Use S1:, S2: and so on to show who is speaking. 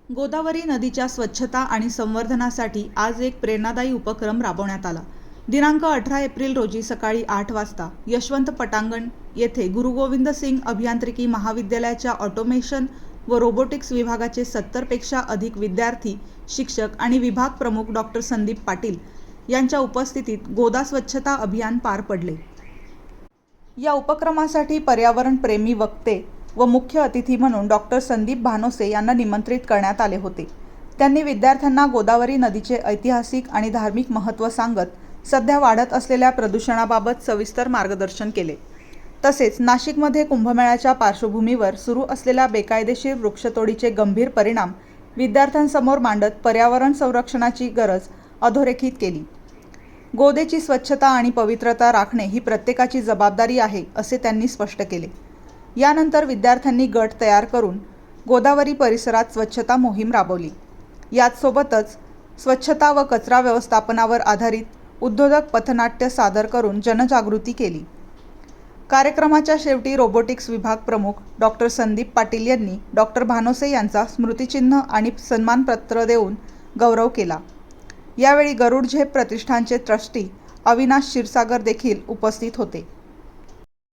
S1: गोदावरी नदीच्या स्वच्छता आणि संवर्धनासाठी आज एक प्रेरणादायी उपक्रम राबवण्यात आला. दिनांक 18 एप्रिल रोजी सकाळी 8 वाजता यशवंत पटांगण येथे गुरु गोविंद सिंग अभियांत्रिकी महाविद्यालयाच्या ऑटोमेशन व रोबोटिक्स विभागाचे 70 पेक्षा अधिक विद्यार्थी, शिक्षक आणि विभाग प्रमुख डॉ. संदीप पाटील यांच्या उपस्थितीत गोदा स्वच्छता अभियान पार पडले. या उपक्रमासाठी पर्यावरण प्रेमी वक्ते व मुख्य अतिथी म्हणून डॉ. संदीप भानोसे यांना निमंत्रित करण्यात आले होते. त्यांनी विद्यार्थ्यांना गोदावरी नदीचे ऐतिहासिक आणि धार्मिक महत्त्व सांगत सध्या वाढत असलेल्या प्रदूषणाबाबत सविस्तर मार्गदर्शन केले. तसेच नाशिकमध्ये कुंभमेळ्याच्या पार्श्वभूमीवर सुरू असलेल्या बेकायदेशीर वृक्षतोडीचे गंभीर परिणाम विद्यार्थ्यांसमोर मांडत पर्यावरण संरक्षणाची गरज अधोरेखित केली. गोदेची स्वच्छता आणि पवित्रता राखणे ही प्रत्येकाची जबाबदारी आहे, असे त्यांनी स्पष्ट केले. यानंतर विद्यार्थ्यांनी गट तयार करून गोदावरी परिसरात स्वच्छता मोहीम राबवली. याचसोबतच स्वच्छता व कचरा व्यवस्थापनावर आधारित उद्योजक पथनाट्य सादर करून जनजागृती केली. कार्यक्रमाच्या शेवटी रोबोटिक्स विभाग प्रमुख डॉ. संदीप पाटील यांनी डॉ. भानोसे यांचा स्मृतिचिन्ह आणि सन्मानपत्र देऊन गौरव केला. यावेळी गरुड झेप प्रतिष्ठानचे ट्रस्टी अविनाश क्षीरसागर देखील उपस्थित होते.